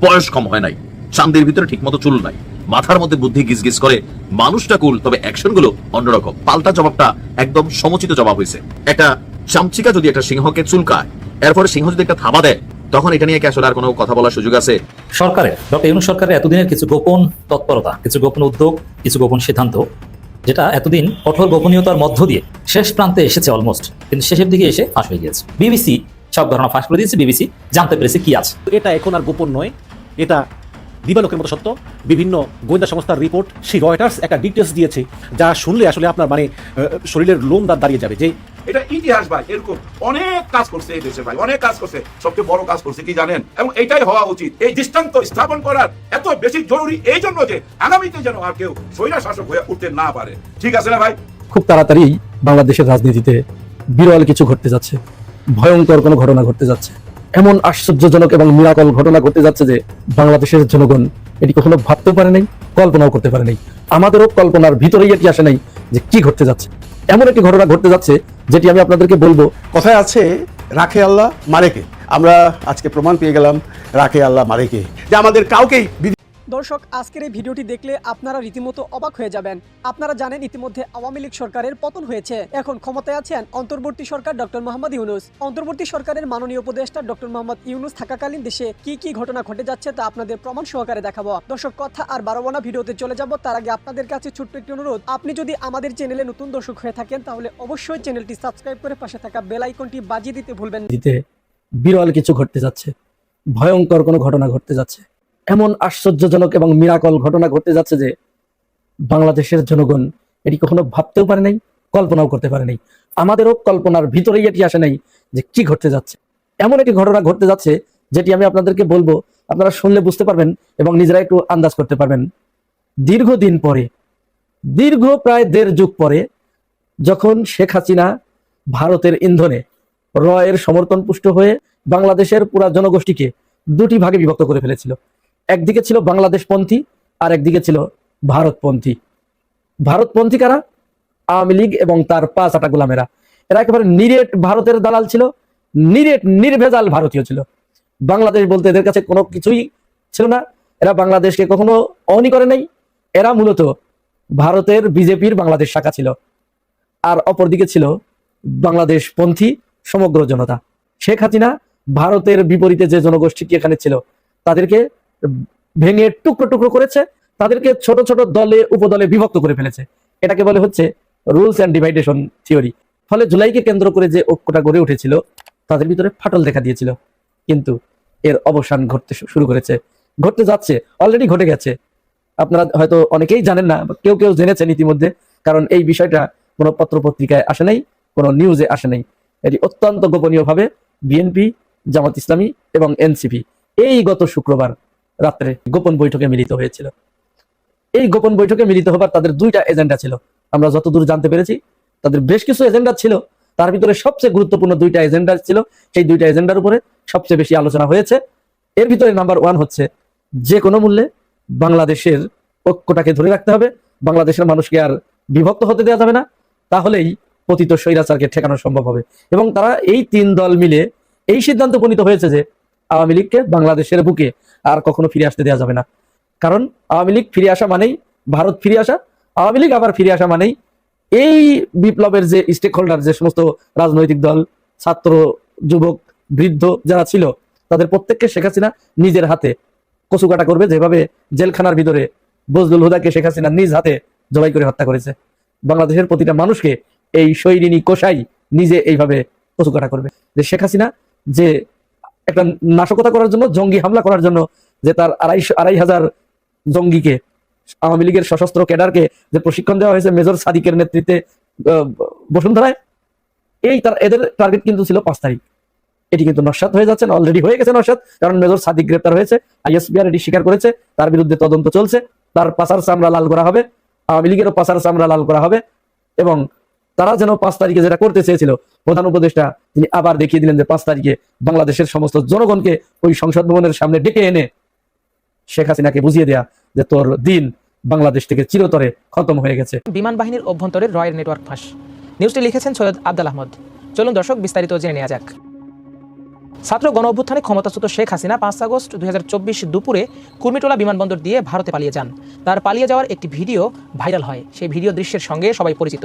বয়স কম হয় নাই, চান্দের ভিতরে ঠিকমতো চুল নাই, মাথার মধ্যে বুদ্ধি গিজগিজ করে, মানুষটা কুল, তবে অ্যাকশন গুলো অন্যরকম। পাল্টা জবাবটা একদম সমুচিত জবাব হয়েছে। একটা চামচিকা যদি একটা সিংহকে চুলকায়, এরপরে সিংহ যদি একটা থাবা দেয়, তখন এটা নিয়ে কি আসলে আর কোনো কথা বলার সুযোগ আছে? সরকারের, ডক্টর ইউনূস সরকারের এতদিনের কিছু গোপন তৎপরতা, কিছু গোপন উদ্যোগ, কিছু গোপন সিদ্ধান্ত, যেটা এতদিন কঠোর গোপনীয়তার মধ্য দিয়ে শেষ প্রান্তে এসেছে অলমোস্ট, কিন্তু শেষের দিকে এসে ফাঁস হয়ে গিয়েছে। বিবিসি সব ঘটনা ফাঁস করে দিয়েছে, বিবিসি জানতে পেরেছে কি আছে। এটা এখন আর গোপন নয়, এটা দিবালোকের মতো সত্য। বিভিন্ন গোয়েন্দা সংস্থার রিপোর্ট, সেই রয়টার্স একটা ডিটেলস দিয়েছে, যা শুনলে আসলে আপনার শরীরের লোম দাঁড়িয়ে যাবে। যে এটা ইতিহাস ভাই, এরকম অনেক কাজ করছে এই দেশে ভাই, অনেক কাজ করছে। সবচেয়ে বড় কাজ করছে কি জানেন? এবং এটাই হওয়া উচিত। এই দৃষ্টান্ত স্থাপন করার এত বেশি জরুরি এই জন্য যে আগামীতে যেন আর কেউ স্বৈরা শাসক হয়ে উঠতে না পারে। ঠিক আছে না ভাই? খুব তাড়াতাড়ি বাংলাদেশের রাজনীতিতে বিরল কিছু ঘটতে যাচ্ছে, ভয়ঙ্কর কোনো ঘটনা ঘটতে যাচ্ছে। এমন আশ্চর্যজনক এবং মিরাকল ঘটনা ঘটতে যাচ্ছে যে বাংলাদেশের জনগণ এটি কখনো ভাবতেও পারে নাই, কল্পনাও করতে পারে নাই। আমাদেরও কল্পনার ভিতরেই এটি আসে নাই যে কি ঘটতে যাচ্ছে। এমন একটি ঘটনা ঘটতে যাচ্ছে যেটি আমি আপনাদেরকে বলবো। কথায় আছে, রাখে আল্লাহ মারেকে। আমরা আজকে প্রমাণ পেয়ে গেলাম, রাখে আল্লাহ মারেকে, যে আমাদের কাউকেই। দর্শক, আজকের এই ভিডিওটি দেখলে আপনারা রীতিমতো অবাক হয়ে যাবেন। আপনারা জানেন ইতিমধ্যে আওয়ামী লীগ সরকারের পতন হয়েছে। এখন ক্ষমতায় আছেন অন্তর্বর্তী সরকার ডক্টর মোহাম্মদ ইউনূস। অন্তর্বর্তী সরকারের মাননীয় উপদেষ্টা ডক্টর মোহাম্মদ ইউনূস থাকাকালীন দেশে কি কি ঘটনা ঘটে যাচ্ছে তা আপনাদের প্রমাণ সহকারে দেখাবো। দর্শক, কথা আর বাড়াবো না, ভিডিওতে চলে যাব। তার আগে আপনাদের কাছে ছোট্ট একটি অনুরোধ, আপনি যদি আমাদের চ্যানেলে নতুন দর্শক হয়ে থাকেন তাহলে অবশ্যই চ্যানেলটি সাবস্ক্রাইব করে পাশে থাকা বেল আইকনটি বাজিয়ে দিতে ভুলবেন না। বিরল কিছু ঘটতে যাচ্ছে, ভয়ঙ্কর কোনো ঘটনা ঘটতে যাচ্ছে। এমন আশ্চর্যজনক এবং মিরাকল ঘটনা ঘটতে যাচ্ছে যে বাংলাদেশের জনগণ এটি কখনো ভাবতেও পারে নাই, কল্পনাও করতে পারে নাই। আমাদেরও কল্পনার ভিতরেই এটি আসে নাই যে কি ঘটতে যাচ্ছে। এমন একটি ঘটনা ঘটতে যাচ্ছে যেটি আমি আপনাদেরকে বলবো, আপনারা শুনলে বুঝতে পারবেন এবং নিজেরা একটু আন্দাজ করতে পারবেন। দীর্ঘদিন পরে, দীর্ঘ প্রায় 1.5 যুগ পরে, যখন শেখ হাসিনা ভারতের ইন্ধনে রয়ের সমর্থন পুষ্ট হয়ে বাংলাদেশের পুরা জনগোষ্ঠীকে দুটি ভাগে বিভক্ত করে ফেলেছিল। একদিকে ছিল বাংলাদেশপন্থী আর একদিকে ছিল ভারতপন্থী। ভারতপন্থী কারা? আওয়ামী লীগ এবং তার 5 আটা গোলামেরা। এরা একেবারে নিরেট ভারতের দালাল ছিল, নিরেট নির্ভেজাল ভারতীয় ছিল। বাংলাদেশ বলতে এদের কাছে কোনো কিছুই ছিল না। এরা বাংলাদেশকে কখনো অনি করে নাই। এরা মূলত ভারতের বিজেপির বাংলাদেশ শাখা ছিল। আর অপরদিকে ছিল বাংলাদেশপন্থী সমগ্র জনতা। শেখ হাসিনা ভারতের বিপরীতে যে জনগোষ্ঠীটি এখানে ছিল তাদেরকে ভেঙে টুকরো টুকরো করেছে, তাদেরকে ছোট ছোট দলে উপদলে বিভক্ত করে ফেলেছে। এটাকে বলে হচ্ছে রুলস অ্যান্ড ডিভাইডেশন থিওরি। ফলে জুলাইকে কেন্দ্র করে যে ঐক্যটা গড়ে উঠেছিল তাদের ভিতরে ফাটল দেখা দিয়েছিল, কিন্তু এর অবসান ঘটতে শুরু করেছে, ঘটতে যাচ্ছে, অলরেডি ঘটে গেছে। আপনারা হয়তো অনেকেই জানেন না, কেউ কেউ জেনেছেন ইতিমধ্যে, কারণ এই বিষয়টা কোনো পত্র পত্রিকায় আসে নাই, কোনো নিউজে আসে নাই। এটি অত্যন্ত গোপনীয়ভাবে বিএনপি, জামাত ইসলামী এবং এনসিপি এই গত শুক্রবার রাত্রে গোপন বৈঠকে মিলিত হয়েছিল। এই গোপন বৈঠকে মিলিত হবার তাদের 2টা এজেন্ডা ছিল। আমরা যতদূর জানতে পেরেছি তাদের বেশ কিছু এজেন্ডা ছিল, তার ভিতরে সবচেয়ে গুরুত্বপূর্ণ 2টা এজেন্ডা ছিল। সেই 2টা এজেন্ডার উপরে সবচেয়ে বেশি আলোচনা হয়েছে। এর ভিতরে নাম্বার 1 হচ্ছে যে কোনো মূল্যে বাংলাদেশের ঐক্যটাকে ধরে রাখতে হবে, বাংলাদেশের মানুষকে আর বিভক্ত হতে দেওয়া যাবে না, তাহলেই পতিত স্বৈরাচারকে ঠেকানো সম্ভব হবে। এবং তারা এই 3 দল মিলে এই সিদ্ধান্ত উপনীত হয়েছে যে আওয়ামী লীগকে বাংলাদেশের বুকে আর কখনো ফিরে আসতে দেওয়া যাবে না। কারণ আওয়ামী লীগ ফিরে আসা মানেই ভারত ফিরে আসা, আওয়ামী লীগ আবার ফিরে আসা মানেই এই বিপ্লবের যে স্টেক হোল্ডার, যে সমস্ত রাজনৈতিক দল, ছাত্র, যুবক, বৃদ্ধ যারা ছিল, তাদের প্রত্যেককে শেখ হাসিনা নিজের হাতে কচুকাটা করবে, যেভাবে জেলখানার ভিতরে বজলুল হুদাকে শেখ হাসিনা নিজ হাতে জবাই করে হত্যা করেছে। বাংলাদেশের প্রতিটা মানুষকে এই শৈরিনী কোষাই নিজে এইভাবে কচুকাটা করবে। যে শেখ হাসিনা যে একটা নাশকতা করার জন্য, জঙ্গি হামলা করার জন্য, যে তার 2,500 জঙ্গিকে, আওয়ামী লীগের সশস্ত্র ক্যাডারকে যে প্রশিক্ষণ দেওয়া হয়েছে মেজর সাদিকের নেতৃত্বে বসুন্ধরায়, এদের টার্গেট কিন্তু ছিল 5 তারিখ। এটি কিন্তু নস্যাৎ হয়ে যাচ্ছে, অলরেডি হয়ে গেছে নস্যাৎ, কারণ মেজর সাদিক গ্রেপ্তার হয়েছে, আইএসপিআর এটি স্বীকার করেছে, তার বিরুদ্ধে তদন্ত চলছে, তার পাছার চামড়া লাল করা হবে, আওয়ামী লীগেরও পাছার চামড়া লাল করা হবে। এবং তারা যেন 5 তারিখে যেটা করতে চেয়েছিল, প্রধান উপদেষ্টা তিনি আবার দেখিয়ে দিলেন যে 5 তারিখে বাংলাদেশের সমস্ত জনগণকে ওই সংসদ ভবনের সামনে ডেকে এনে শেখ হাসিনাকে বুঝিয়ে দেয়া যে তোর দিন বাংলাদেশ থেকে চিরতরে খতম হয়ে গেছে। বিমান বাহিনীর অভ্যন্তরে রয়ের নেটওয়ার্ক ফাঁস। নিউজটি লিখেছেন সৈয়দ আব্দুল আহমদ। চলুন দর্শক বিস্তারিত জেনে নেওয়া যাক। ছাত্র গণ অভ্যুত্থানে ক্ষমতাচ্যুত শেখ হাসিনা 5 আগস্ট 2024 দুপুরে কুর্মিটোলা বিমানবন্দর দিয়ে ভারতে পালিয়ে যান। তার পালিয়ে যাওয়ার একটি ভিডিও ভাইরাল হয়। সেই ভিডিও দৃশ্যের সঙ্গে সবাই পরিচিত।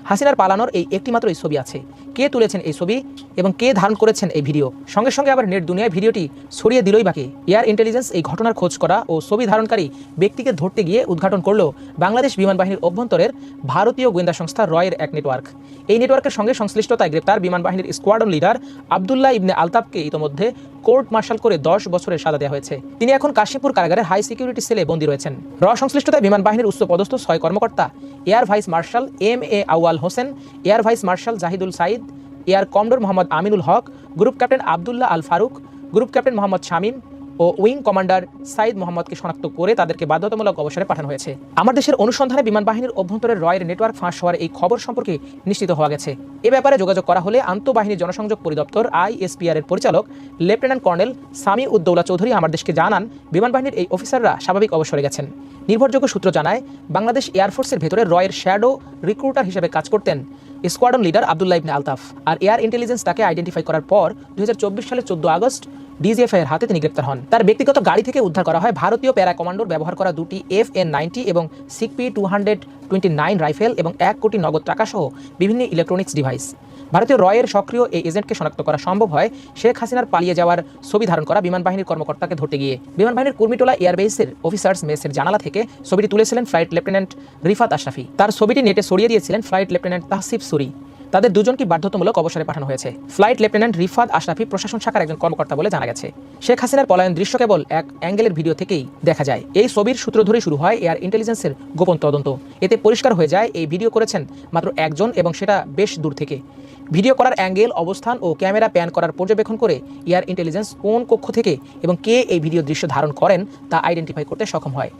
হাসিনার পালানোর এই একটিমাত্রই ছবি আছে। কে তুলেছেন এই ছবি এবং কে ধারণ করেছেন এই ভিডিও, সঙ্গে সঙ্গে আবার নেট দুনিয়ায় ভিডিওটি ছড়িয়ে দিলই বাকি। এয়ার ইন্টেলিজেন্স এই ঘটনার খোঁজ করা ও ছবি ধারণকারী ব্যক্তিকে ধরতে গিয়ে উদ্ঘাটন করল বাংলাদেশ বিমান বাহিনীর অভ্যন্তরের ভারতীয় গোয়েন্দা সংস্থা রয়ের এক নেটওয়ার্ক। এই নেটওয়ার্কের সঙ্গে সংশ্লিষ্টতায় গ্রেপ্তার বিমান বাহিনীর স্কোয়াড্রন লিডার আব্দুল্লাহ ইবনে আলতাফকে ইতোমধ্যে কোর্ট মার্শাল করে 10 বছরের সাজা দেওয়া হয়েছে। তিনি এখন কাশিমপুর কারাগারের হাই সিকিউরিটি সেলে বন্দী রয়েছেন। সংশ্লিষ্টতায় বিমান বাহিনীর উচ্চপদস্থ 6 কর্মকর্তা air vice marshal MA Awal Hossain, air vice marshal Zahidul Saeed, air commodore Mohammad Aminul Haque, group captain Abdullah Al Faruk, group captain Mohammad Shamim ও উইং কমান্ডার সাইদ মোহাম্মদকে শনাক্ত করে তাদেরকে বাধ্যতামূলক অবসরে পাঠানো হয়েছে। আমার দেশের অনুসন্ধানে বিমান বাহিনীর অভ্যন্তরের রয়ের নেটওয়ার্ক ফাঁস হওয়ার এই খবর সম্পর্কে নিশ্চিত হওয়া গেছে। এ ব্যাপারে যোগাযোগ করা হলে আন্তঃবাহিনী জনসংযোগ পরিদপ্তর ISPR এর পরিচালক লেফটেন্যান্ট কর্নেল সামি উদ্দৌলা চৌধুরী আমার দেশকে জানান, বিমান বাহিনীর এই অফিসাররা স্বাভাবিক অবসরে গেছেন। নির্ভরযোগ্য সূত্র জানায়, বাংলাদেশ এয়ারফোর্সের ভেতরে রয়ের শ্যাডো রিক্রুটার হিসেবে কাজ করতেন স্কোয়াড্রন লিডার আব্দুল্লাহ ইবনে আলতাফ। আর এয়ার ইন্টেলিজেন্স তাকে আইডেন্টিফাই করার পর 2024 সালের 14 আগস্ট DGFI এর হাতে তিনি গ্রেপ্তার হন। তার ব্যক্তিগত গাড়ি থেকে উদ্ধার করা হয় ভারতীয় প্যারা কমান্ডোর ব্যবহার করা 2টি FN-90 এবং CP-229 রাইফেল এবং 1 কোটি নগদ টাকা সহ বিভিন্ন ইলেকট্রনিক্স ডিভাইস। ভারতীয় রয়ের সক্রিয় এই এজেন্টকে শনাক্ত করা সম্ভব হয় শেখ হাসিনার পালিয়ে যাওয়ার ছবি ধারণ করা বিমান বাহিনীর কর্মকর্তাকে ধরতে গিয়ে। বিমান বাহিনীর কুর্মিটোলা এয়ারবেসের অফিসার্স মেসের জানালা থেকে ছবিটি তুলেছিলেন ফ্লাইট লেফটেন্যান্ট রিফাত আশরাফি। তার ছবিটি নেটে ছড়িয়ে দিয়েছিলেন ফ্লাইট লেফটেন্যান্ট তাহসিফ সুরি। তাদের দুজনকে বাধ্যতামূলক অবসরে পাঠানো হয়েছে। ফ্লাইট লেফটেন্যান্ট রিফাত আশরাফি প্রশাসন শাখার একজন কর্মকর্তা বলে জানা গেছে। শেখ হাসিনার পলায়ন দৃশ্য কেবল এক অ্যাঙ্গেলের ভিডিও থেকেই দেখা যায়। এই ছবির সূত্র ধরে শুরু হয় এয়ার ইন্টেলিজেন্সের গোপন তদন্ত। এতে পরিষ্কার হয়ে যায় এই ভিডিও করেছেন মাত্র একজন এবং সেটা বেশ দূর থেকে। ভিডিও করার অ্যাঙ্গেল, অবস্থান ও ক্যামেরা প্যান করার পর্যবেক্ষণ করে এয়ার ইন্টেলিজেন্স কোন কক্ষ থেকে এবং কে এই ভিডিও দৃশ্য ধারণ করেন তা আইডেন্টিফাই করতে সক্ষম হয়।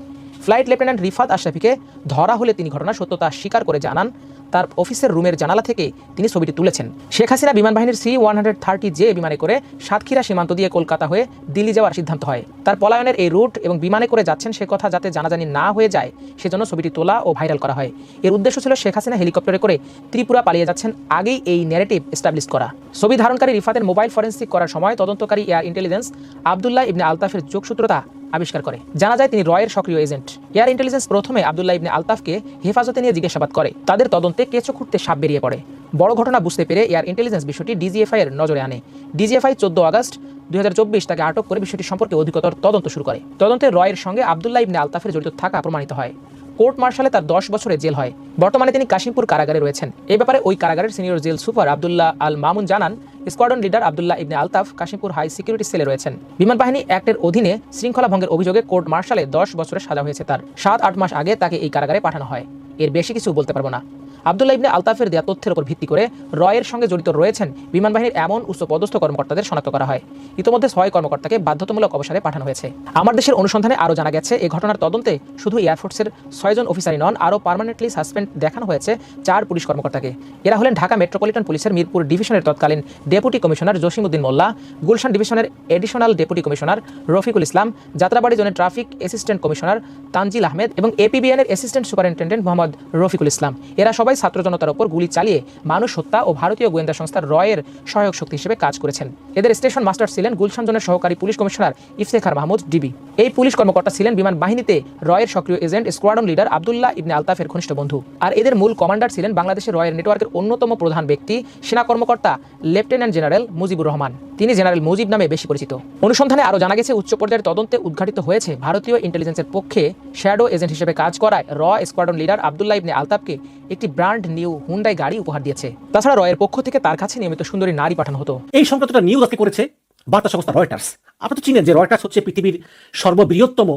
ফ্লাইট লেফটেন্যান্ট রিফাত আশরাফিকে ধরা হলে তিনি ঘটনার সত্যতা স্বীকার করে জানান তার অফিসের রুমের জানালা থেকে তিনি ছবিটি তুলেছেন। শেখ হাসিনা বিমান বাহিনীর C-130J বিমানে করে সাতক্ষীরা সীমান্ত দিয়ে কলকাতা হয়ে দিল্লি যাওয়ার সিদ্ধান্ত হয়। তার পলায়নের এই রুট এবং বিমানে করে যাচ্ছেন সে কথা যাতে জানাজানি না হয়ে যায় সেজন্য ছবিটি তোলা ও ভাইরাল করা হয়। এর উদ্দেশ্য ছিল শেখ হাসিনা হেলিকপ্টারে করে ত্রিপুরা পালিয়ে যাচ্ছেন আগেই এই ন্যারেটিভ এস্টাবলিশ করা। ছবি ধারণকারী রিফাতের মোবাইল ফরেন্সিক করার সময় তদন্তকারী এয়ার ইন্টেলিজেন্স আব্দুল্লাহ ইবনে আলতাফের যোগসূত্রতা আবিষ্কার করে। জানা যায় তিনি রয়ের সক্রিয় এজেন্ট। এয়ার ইন্টেলিজেন্স প্রথমে আব্দুল্লাহ ইবনে আলতাফকে হেফাজতে নিয়ে জিজ্ঞাসাবাদ করে। তাদের তদন্তে কেঁচো খুঁড়তে সাপ বেরিয়ে পড়ে। বড় ঘটনা বুঝতে পেরে এয়ার ইন্টেলিজেন্স বিষয়টি DGFI এর নজরে আনে। DGFI 14 আগস্ট 2024 তাকে আটক করে বিষয়টি সম্পর্কে অধিকতর তদন্ত শুরু করে। তদন্তে রয়ের সঙ্গে আব্দুল্লাহ ইবনে আলতাফের জড়িত থাকা প্রমাণিত হয়। কোর্ট মার্শালে তার 10 বছরের জেল হয়। বর্তমানে তিনি কাশিমপুর কারাগারে রয়েছেন। এই ব্যাপারে ওই কারাগারের senior jail super Abdullah Al Mamun জানান, স্কোয়াড্রন লিডার আব্দুল্লাহ ইবনে আলতাফ কাশিমপুর হাই সিকিউরিটি সেলে রয়েছেন। বিমান বাহিনী অ্যাক্টের অধীনে শৃঙ্খলা ভঙ্গের অভিযোগে কোর্ট মার্শালে 10 বছরের সাজা হয়েছে তার। 7-8 মাস আগে তাকে এই কারাগারে পাঠানো হয়। এর বেশি কিছু বলতে পারবো না। আব্দুল্লাহ ইবনে আলতাফের দেয়া তথ্যের উপর ভিত্তি করে রয়ের সঙ্গে জড়িত রয়েছেন বিমান বাহিনীর এমন উচ্চপদস্থ কর্মকর্তাদের শনাক্ত করা হয়। ইতিমধ্যে 6 কর্মকর্তাকে বাধ্যতামূলক অবসরে পাঠানো হয়েছে। আমার দেশের অনুসন্ধানে আরও জানা গেছে, এই ঘটনার তদন্তে শুধু এয়ারফোর্সের 6 জন অফিসারই নন, আরও পার্মানেন্টলি সাসপেন্ড দেখানো হয়েছে 4 পুলিশ কর্মকর্তাকে। এরা হলেন ঢাকা মেট্রোপলিটন পুলিশের মিরপুর ডিভিশনের তৎকালীন ডেপুটি কমিশনার জসিমউদ্দিন মোল্লা, গুলশান ডিভিশনের additional deputy commissioner Rafiqul Islam, Jatrabari জোনের traffic assistant commissioner Tanzil Ahmed এবং APBN এর অ্যাসিস্ট্যান্ট সুপারিনটেন্ডেন্ট মোহাম্মদ রফিকুল ইসলাম। এরা সবাই ছাত্র জনতার উপর গুলি চালিয়ে মানুষ হত্যা ও ভারতীয় গোয়েন্দা সংস্থা রয়ের সহায়ক শক্তি হিসেবে কাজ করেছেন। এদের স্টেশন মাস্টার ছিলেন গুলশান জোনের সহকারী police commissioner Iftekhar Mahmud DB। এই পুলিশ কর্মকর্তা ছিলেন বিমান বাহিনীতে রয়ের সক্রিয় এজেন্ট স্কোয়াড্রন লিডার আব্দুল্লাহ ইবনে আলতাফের ঘনিষ্ঠ বন্ধু। আর এদের মূল কমান্ডার ছিলেন বাংলাদেশের রয়ের নেটওয়ার্কের অন্যতম প্রধান ব্যক্তি সেনা কর্মকর্তা লেফটেন্যান্ট জেনারেল মুজিবুর রহমান। তিনি জেনারেল মুজিব নামে বেশি পরিচিত। অনুসন্ধানে আরও জানা গেছে, উচ্চ পর্যায়ের তদন্তে উদ্ঘাটিত হয়েছে ভারতীয় ইন্টেলিজেন্সের পক্ষে শ্যাডো এজেন্ট হিসেবে কাজ করায় স্কোয়াড্রন লিডার আব্দুল্লাহ ইবনে আলতাফকে একটি ব্র্যান্ড নিউ হুন্ডাই গাড়ি উপহার দিয়েছে। তাছাড়া রয়ের পক্ষ থেকে তার কাছে নিয়মিত সুন্দরী নারী পাঠানো হতো। এই সংক্রান্তটা নিউজ আজকে করেছে বার্তা সংস্থা রয়টার্স। আপনারা তো চিনেন যে রয়টার্স হচ্ছে পৃথিবীর সর্ববৃহত্তম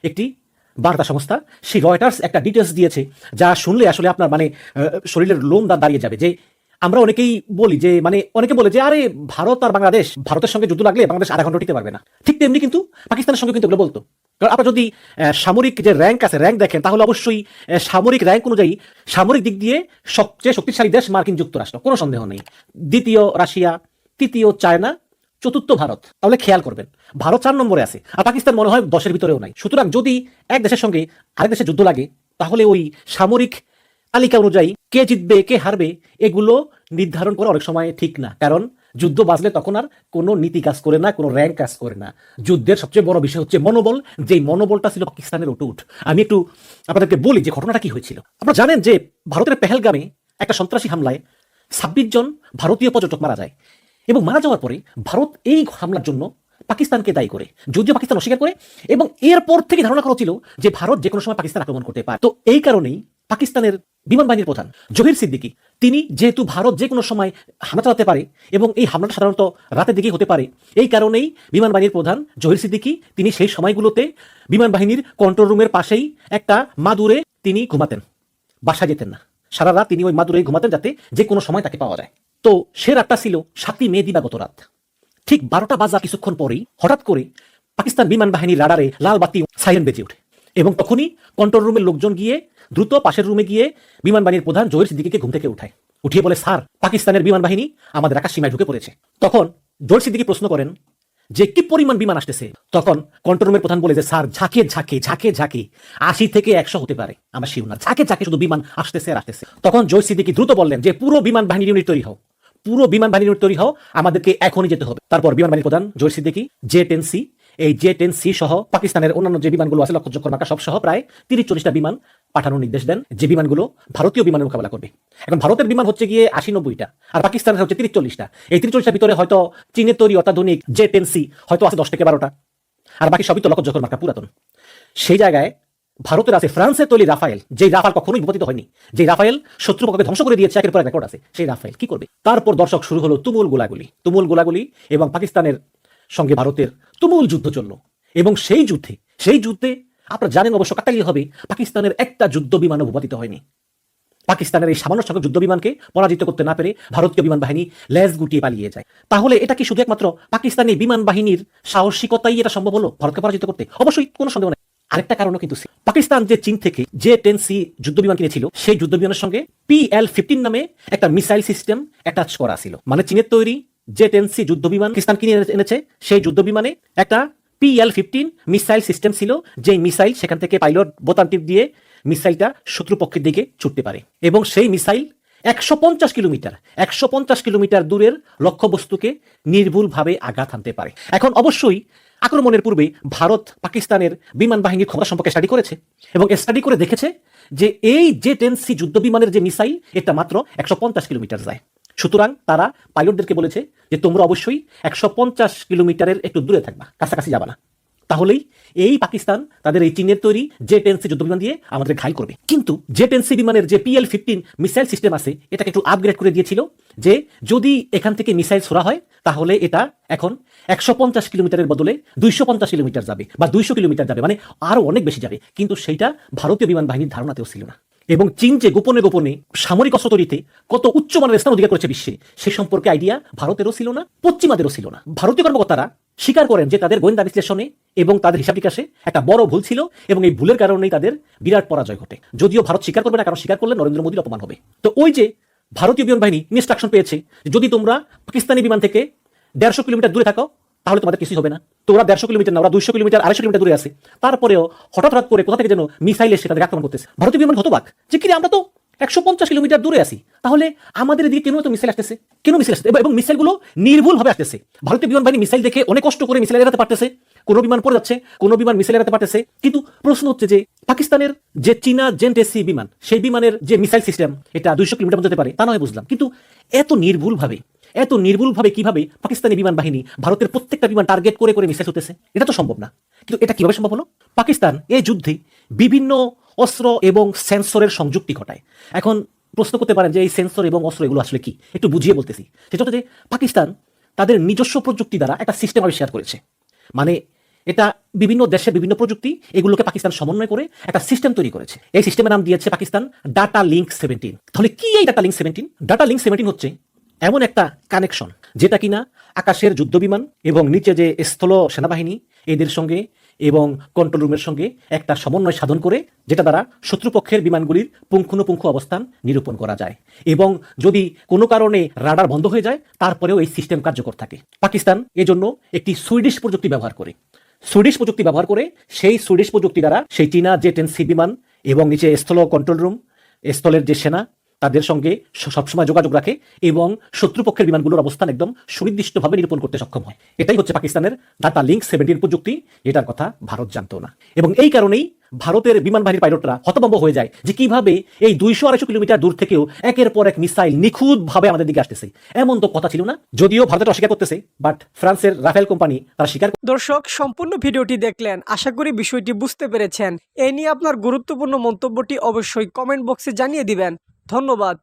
একটি বার্তা সংস্থা। সেই রয়টার্স একটা ডিটেলস দিয়েছে যা শুনলে আসলে আপনার শরীরের লোম দাঁড়িয়ে যাবে। যে আমরা অনেকেই বলি যে অনেকে বলে যে আরে ভারত আর বাংলাদেশ, ভারতের সঙ্গে যুদ্ধ লাগলে বাংলাদেশ আধা ঘন্টা টিকতে পারবে না। ঠিক তেমনি কিন্তু পাকিস্তানের সঙ্গে কিন্তু এগুলো বলতো। কারণ আপনারা যদি সামরিক যে র্যাঙ্ক আছে র্যাঙ্ক দেখেন তাহলে অবশ্যই সামরিক র্যাঙ্ক অনুযায়ী সামরিক দিক দিয়ে সবচেয়ে শক্তিশালী দেশ মার্কিন যুক্তরাষ্ট্র, কোনো সন্দেহ নেই। দ্বিতীয় রাশিয়া, তৃতীয় চায়না, চতুর্থ ভারত। তাহলে খেয়াল করবেন ভারত 4 নম্বরে আছে আর পাকিস্তান মনে হয় 10-এর ভিতরেও নাই। সুতরাং যদি এক দেশের সঙ্গে আরেক দেশের যুদ্ধ লাগে তাহলে ওই সামরিক তালিকা অনুযায়ী কে জিতবে কে হারবে এগুলো নির্ধারণ করা অনেক সময় ঠিক না। কারণ যুদ্ধ বাজলে তখন আর কোনো নীতি কাজ করে না, কোনো র্যাঙ্ক কাজ করে না। যুদ্ধের সবচেয়ে বড় বিষয় হচ্ছে মনোবল, যেই মনোবলটা ছিল পাকিস্তানের অটুট। আমি একটু আপনাদেরকে বলি যে ঘটনাটা কি হয়েছিল। আপনারা জানেন যে ভারতের পেহেলগামে একটা সন্ত্রাসী হামলায় 26 জন ভারতীয় পর্যটক মারা যায়, এবং মারা যাওয়ার পরে ভারত এই হামলার জন্য পাকিস্তানকে দায়ী করে, যদিও পাকিস্তান অস্বীকার করে, এবং এরপর থেকে ধারণা করা ছিল যে ভারত যে কোনো সময় পাকিস্তান আক্রমণ করতে পারে। তো এই কারণেই পাকিস্তানের বিমান বাহিনীর প্রধান জহির সিদ্দিকী, তিনি যেহেতু ভারত যে কোনো সময় হামলা চালাতে পারে এবং এই হামলাটা সাধারণত রাতের দিকেই হতে পারে, এই কারণেই বিমান বাহিনীর প্রধান জহির সিদ্দিকী তিনি সেই সময়গুলোতে বিমান বাহিনীর কন্ট্রোল রুমের পাশেই একটা মাদুরে তিনি ঘুমাতেন, বাসায় যেতেন না। সারা রাত তিনি ওই মাদুরে ঘুমাতেন যাতে যে কোনো সময় তাকে পাওয়া যায়। তো সে রাতটা ছিল 7ই মে দিবাগত রাত। ঠিক 12টা বাজা কিছুক্ষণ পরেই হঠাৎ করে পাকিস্তান বিমান বাহিনীর রাডারে লাল বাতি সাইরেন বেজে ওঠে, এবং তখনই কন্ট্রোল রুমের লোকজন গিয়ে দ্রুত পাশের রুমে গিয়ে বিমান বাহিনীর প্রধান জহির সিদ্দিকীকে ঘুম থেকে উঠায়, উঠিয়ে বলে, স্যার, পাকিস্তানের বিমান বাহিনী আমাদের আকাশ সীমায় ঢুকে পড়েছে। তখন জহির সিদ্দিকী প্রশ্ন করেন যে কি পরিমাণ বিমান আসতেছে। তখন কন্ট্রোল রুমের প্রধান বলে যে, স্যার, ঝাঁকে ঝাঁকে ঝাঁকে ঝাঁকে 80 থেকে 100 হতে পারে, আমরা শিওর না, ঝাঁকে ঝাঁকে শুধু বিমান আসতেছে আর আসতেছে। তখন জহির সিদ্দিকী দ্রুত বললেন যে পুরো বিমান বাহিনীর ইউনিট তৈরি হও, পুরো বিমান বাহিনীর ইউনিট তৈরি হও, আমাদেরকে এখনই যেতে হবে। তারপর বিমান বাহিনীর প্রধান জহির সিদ্দিকী J-10C, এই J-10C সহ পাকিস্তানের অন্যান্য যে বিমানগুলো আছে লক্ষ চক্কর মার্কা সব সহ প্রায় 30-40টা বিমান পাঠানোর নির্দেশ দেন, যে বিমানগুলো ভারতীয় বিমানের মোকাবেলা করবে। এখন ভারতের বিমান হচ্ছে গিয়ে 80-90টা, আর পাকিস্তানের হচ্ছে 30-40টা। এই 30-40টার ভিতরে হয়তো চীনের তৈরি অত্যাধুনিক J-10C হয়তো আছে 10 থেকে 12টা, আর বাকি সবই তো লক্ষ চক্কর মার্কা পুরাতন। সেই জায়গায় ভারতের আছে ফ্রান্সের তৈরি রাফায়েল, যে রাফাল কখনোই বিপতিত হয়নি, যে রাফায়েল শত্রুপক্ষকে ধ্বংস করে দিয়েছে, একের পর এক রেকর্ড আছে। সেই রাফায়েল কি করবে? তারপর দর্শক শুরু হলো তুমুল গোলাগুলি, এবং পাকিস্তানের সঙ্গে ভারতের তুমুল যুদ্ধ চলল। এবং সেই যুদ্ধে আপনারা জানেন অবশ্য কাটালি হবে, পাকিস্তানের একটা যুদ্ধ বিমানও ভূপাতিত হয়নি। পাকিস্তানের এই সামান্য সংখ্যক যুদ্ধ বিমানকে পরাজিত করতে না পেরে ভারতীয় বিমান বাহিনী লেজ গুটিয়ে পালিয়ে যায়। তাহলে এটা কি শুধু একমাত্র পাকিস্তানি বিমান বাহিনীর সাহসিকতাই এটা সম্ভব হলো ভারতকে পরাজিত করতে? অবশ্যই, কোনো সন্দেহ নেই। আরেকটা কারণও কিন্তু পাকিস্তান যে চীন থেকে J-10C যুদ্ধ বিমান কিনেছিল, সেই যুদ্ধ বিমানের সঙ্গে PL-15 নামে একটা মিসাইল সিস্টেম অ্যাটাচ করা ছিল। মানে চীনের তৈরি J-10C যুদ্ধ বিমান পাকিস্তান কিনে এনেছে, সেই যুদ্ধ বিমানে একটা PL-15 মিসাইল সিস্টেম ছিল, যে মিসাইল সেখান থেকে পাইলট বোতাম টিপ দিয়ে মিসাইলটা শত্রুপক্ষের দিকে ছুটতে পারে, এবং সেই মিসাইল 150 কিলোমিটার দূরের লক্ষ্যবস্তুকে নির্ভুলভাবে আঘাত হানতে পারে। এখন অবশ্যই আক্রমণের পূর্বে ভারত পাকিস্তানের বিমান বাহিনীর ক্ষমতা সম্পর্কে স্টাডি করেছে, এবং স্টাডি করে দেখেছে যে এই J-10C যুদ্ধ বিমানের যে মিসাইল, এটা মাত্র 150 কিলোমিটার যায়। সুতরাং তারা পাইলটদেরকে বলেছে যে তোমরা অবশ্যই 150 কিলোমিটারের একটু দূরে থাকবা, কাছাকাছি যাবা না, তাহলেই এই পাকিস্তান তাদের এই চীনের তৈরি J-10C যুদ্ধ বিমান দিয়ে আমাদের ঘাইল করবে। কিন্তু J-10C বিমানের যে PL-15 মিসাইল সিস্টেম আছে, এটাকে একটু আপগ্রেড করে দিয়েছিল, যে যদি এখান থেকে মিসাইল ছোড়া হয় তাহলে এটা এখন 150 কিলোমিটারের বদলে 250 কিলোমিটার যাবে, বা 200 কিলোমিটার যাবে, মানে আরো অনেক বেশি যাবে। কিন্তু সেইটা ভারতীয় বিমান বাহিনীর ধারণাতেও ছিল না। এবং চীন যে গোপনে সামরিক অস্ত্র তৈরিতে কত উচ্চমানের স্থান অধিকার করেছে বিশ্বে, সে সম্পর্কে আইডিয়া ভারতেরও ছিল না, পশ্চিমাদেরও ছিল না। ভারতীয় কর্মকর্তারা স্বীকার করেন যে তাদের গোয়েন্দা বিশ্লেষণে এবং তাদের হিসাব নিকাশে একটা বড় ভুল ছিল, এবং এই ভুলের কারণেই তাদের বিরাট পরাজয় ঘটে। যদিও ভারত স্বীকার করবে না, কারণ স্বীকার করলে নরেন্দ্র মোদীর অপমান হবে। তো ওই যে ভারতীয় বিমান বাহিনী ইনস্ট্রাকশন পেয়েছে, যদি তোমরা পাকিস্তানি বিমান থেকে 150 কিলোমিটার দূরে থাকো তাহলে তোমাদের কিছুই হবে না। তো ওরা 150 কিলোমিটার না, ওরা 200 কিলোমিটার 250 কিলোমিটার দূরে আছে। তারপরেও হঠাৎ করে কোথা থেকে যেন মিসাইল এসে তাদের আক্রমণ করতেছে। ভারতীয় বিমান হতবাক যে কি আমরা তো 150 কিলোমিটার দূরে আছি, তাহলে আমাদের দিকে কেন তো মিসাইল আসতেছে, এবং মিসাইলগুলো নির্ভুলভাবে আসতেছে। ভারতীয় বিমান বাহিনী মিসাইল দেখে অনেক কষ্ট করে মিসাইল এড়াতে পারতেছে, কোনো বিমান পড়ে যাচ্ছে, কোনো বিমান মিসাইল এড়াতে পারতেছে। কিন্তু প্রশ্ন হচ্ছে যে পাকিস্তানের যে চীনা J-10C বিমান, সেই বিমানের যে মিসাইল সিস্টেম এটা 200 কিলোমিটার যেতে পারে, তা নয় বুঝলাম, কিন্তু এত নির্ভুলভাবে কিভাবে পাকিস্তানি বিমান বাহিনী ভারতের প্রত্যেকটা বিমান টার্গেট করে মিসাইল হতেছে? এটা তো সম্ভব না। কিন্তু এটা কিভাবে সম্ভব হলো? পাকিস্তান এই যুদ্ধে বিভিন্ন অস্ত্র এবং সেন্সরের সংযুক্তি ঘটায়। এখন প্রশ্ন করতে পারেন যে এই সেন্সর এবং অস্ত্র এগুলো আসলে কি, একটু বুঝিয়ে বলতেছি। সেটা হচ্ছে যে পাকিস্তান তাদের নিজস্ব প্রযুক্তি দ্বারা একটা সিস্টেম আবিষ্কার করেছে। মানে এটা বিভিন্ন দেশের বিভিন্ন প্রযুক্তি, এগুলোকে পাকিস্তান সমন্বয় করে একটা সিস্টেম তৈরি করেছে। এই সিস্টেমের নাম দিয়েছে পাকিস্তান ডাটা লিঙ্ক 17। তাহলে কি এই ডাটা লিঙ্ক 17? ডাটা লিঙ্ক 17 হচ্ছে এমন একটা কানেকশন, যেটা কিনা আকাশের যুদ্ধ বিমান এবং নিচে যে স্থল সেনাবাহিনী এদের সঙ্গে এবং কন্ট্রোল রুমের সঙ্গে একটা সমন্বয় সাধন করে, যেটা দ্বারা শত্রুপক্ষের বিমানগুলির পুঙ্খানুপুঙ্খ অবস্থান নিরূপণ করা যায়। এবং যদি কোনো কারণে রাডার বন্ধ হয়ে যায়, তারপরেও এই সিস্টেম কার্যকর থাকে। পাকিস্তান এজন্য একটি সুইডিশ প্রযুক্তি ব্যবহার করে, সেই সুইডিশ প্রযুক্তি দ্বারা সেই চীনা J-10C বিমান এবং নিচে স্থল কন্ট্রোল রুম, স্থলের যে সেনা তাদের সঙ্গে সবসময় যোগাযোগ রাখে এবং শত্রুপক্ষের বিমানগুলোর অবস্থান একদম সুনির্দিষ্টভাবে নিরূপণ করতে সক্ষম হয়। এটাই হচ্ছে পাকিস্তানের ডাটা লিঙ্ক 17 প্রযুক্তি, এটার কথা ভারত জানতো না। এবং এই কারণেই ভারতের বিমানবাহীর পাইলটরা হতভম্ব হয়ে যায় যে কিভাবে এই 200-250 কিলোমিটার দূর থেকেও একের পর এক মিসাইল নিখুঁতভাবে আমাদের দিকে আসতেছে। এমন তো কথা ছিল না, যদিও ভারতের অস্বীকার করতেছে, বাট ফ্রান্সের রাফেল কোম্পানি তারা স্বীকার। দর্শক, সম্পূর্ণ ভিডিওটি দেখলেন, আশা করি বিষয়টি বুঝতে পেরেছেন। এই নিয়ে আপনার গুরুত্বপূর্ণ মন্তব্যটি অবশ্যই কমেন্ট বক্সে জানিয়ে দিবেন। ধন্যবাদ।